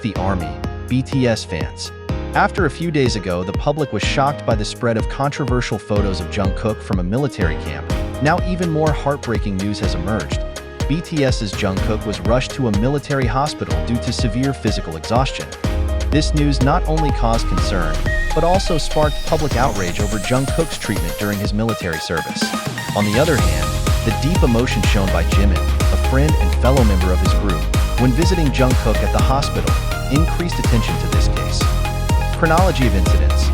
the ARMY, BTS fans. After a few days ago, the public was shocked by the spread of controversial photos of Jungkook from a military camp. Now even more heartbreaking news has emerged. BTS's Jungkook was rushed to a military hospital due to severe physical exhaustion. This news not only caused concern, but also sparked public outrage over Jungkook's treatment during his military service. On the other hand, the deep emotion shown by Jimin, a friend and fellow member of his group, when visiting Jungkook at the hospital, increased attention to this case. Chronology of incidents.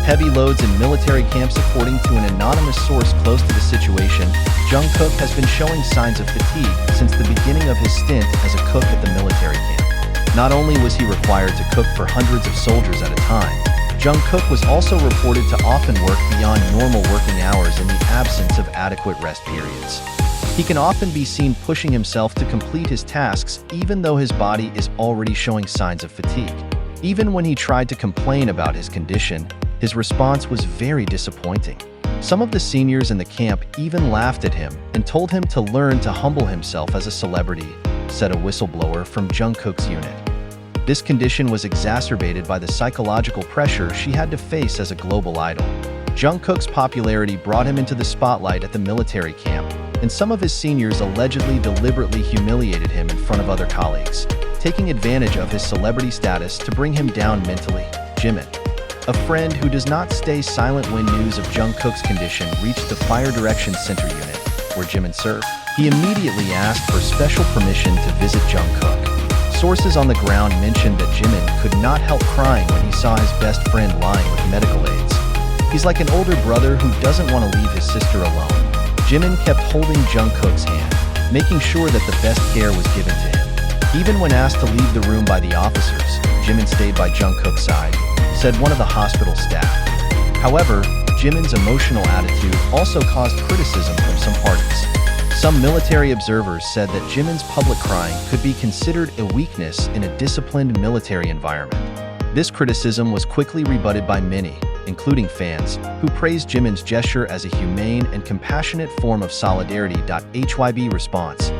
Heavy loads in military camps. According to an anonymous source close to the situation, Jungkook has been showing signs of fatigue since the beginning of his stint as a cook at the military camp. Not only was he required to cook for hundreds of soldiers at a time, Jungkook was also reported to often work beyond normal working hours in the absence of adequate rest periods. He can often be seen pushing himself to complete his tasks even though his body is already showing signs of fatigue. Even when he tried to complain about his condition, his response was very disappointing. Some of the seniors in the camp even laughed at him and told him to learn to humble himself as a celebrity, said a whistleblower from Jungkook's unit. This condition was exacerbated by the psychological pressure she had to face as a global idol. Jungkook's popularity brought him into the spotlight at the military camp, and some of his seniors allegedly deliberately humiliated him in front of other colleagues, taking advantage of his celebrity status to bring him down mentally. Jimin, a friend who does not stay silent when news of Jungkook's condition reached the Fire Direction Center unit, where Jimin served. He immediately asked for special permission to visit Jungkook. Sources on the ground mentioned that Jimin could not help crying when he saw his best friend lying with medical aids. He's like an older brother who doesn't want to leave his sister alone. Jimin kept holding Jungkook's hand, making sure that the best care was given to him. Even when asked to leave the room by the officers, Jimin stayed by Jungkook's side, said one of the hospital staff. However, Jimin's emotional attitude also caused criticism from some parties. Some military observers said that Jimin's public crying could be considered a weakness in a disciplined military environment. This criticism was quickly rebutted by many, including fans, who praised Jimin's gesture as a humane and compassionate form of solidarity. HYB response.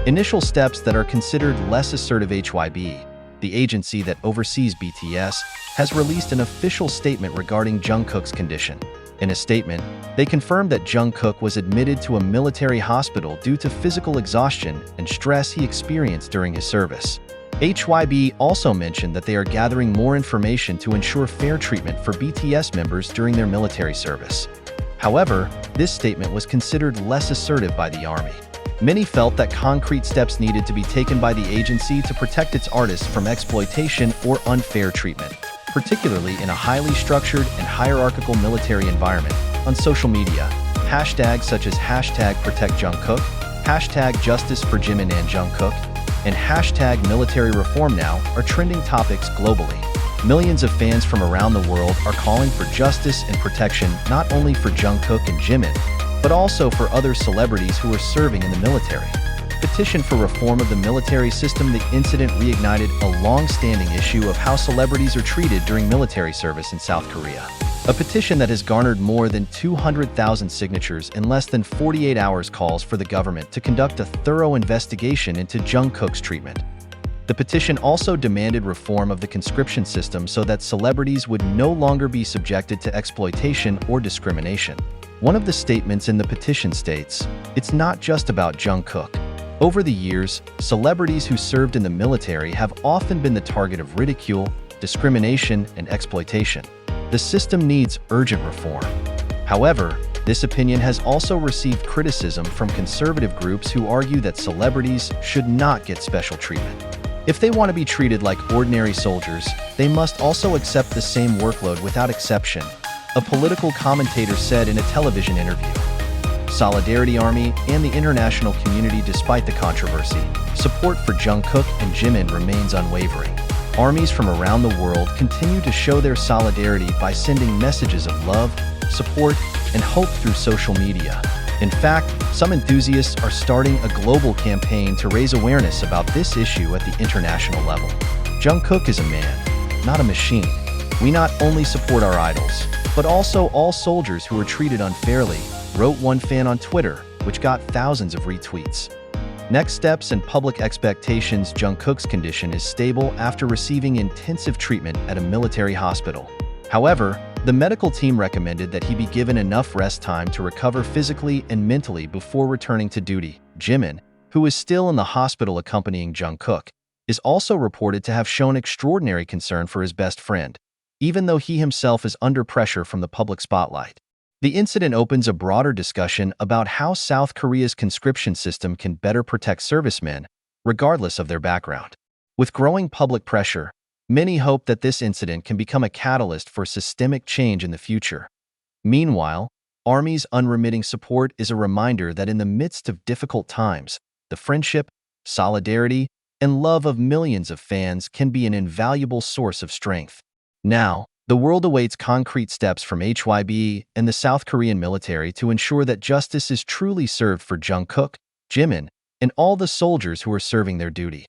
Initial steps that are considered less assertive. HYB, the agency that oversees BTS, has released an official statement regarding Jungkook's condition. In a statement, they confirmed that Jungkook was admitted to a military hospital due to physical exhaustion and stress he experienced during his service. HYB also mentioned that they are gathering more information to ensure fair treatment for BTS members during their military service. However, this statement was considered less assertive by the ARMY. Many felt that concrete steps needed to be taken by the agency to protect its artists from exploitation or unfair treatment, particularly in a highly structured and hierarchical military environment. On social media, hashtags such as #ProtectJungkook, #JusticeForJimin and Jungkook, and #MilitaryReformNow are trending topics globally. Millions of fans from around the world are calling for justice and protection not only for Jungkook and Jimin, but also for other celebrities who are serving in the military. Petition for reform of the military system. The incident reignited a long-standing issue of how celebrities are treated during military service in South Korea. A petition that has garnered more than 200,000 signatures in less than 48 hours calls for the government to conduct a thorough investigation into Jungkook's treatment. The petition also demanded reform of the conscription system so that celebrities would no longer be subjected to exploitation or discrimination. One of the statements in the petition states, "It's not just about Jungkook. Over the years, celebrities who served in the military have often been the target of ridicule, discrimination, and exploitation. The system needs urgent reform." However, this opinion has also received criticism from conservative groups who argue that celebrities should not get special treatment. If they want to be treated like ordinary soldiers, they must also accept the same workload without exception, a political commentator said in a television interview. Solidarity Army and the international community. Despite the controversy, support for Jungkook and Jimin remains unwavering. Armies from around the world continue to show their solidarity by sending messages of love, support, and hope through social media. In fact, some enthusiasts are starting a global campaign to raise awareness about this issue at the international level. Jungkook is a man, not a machine. We not only support our idols, but also all soldiers who are treated unfairly, wrote one fan on Twitter, which got thousands of retweets. Next steps and public expectations. Jungkook's condition is stable after receiving intensive treatment at a military hospital. However, the medical team recommended that he be given enough rest time to recover physically and mentally before returning to duty. Jimin, who is still in the hospital accompanying Jungkook, is also reported to have shown extraordinary concern for his best friend, even though he himself is under pressure from the public spotlight. The incident opens a broader discussion about how South Korea's conscription system can better protect servicemen, regardless of their background. With growing public pressure, many hope that this incident can become a catalyst for systemic change in the future. Meanwhile, Army's unremitting support is a reminder that in the midst of difficult times, the friendship, solidarity, and love of millions of fans can be an invaluable source of strength. Now, the world awaits concrete steps from HYB and the South Korean military to ensure that justice is truly served for Jungkook, Jimin, and all the soldiers who are serving their duty.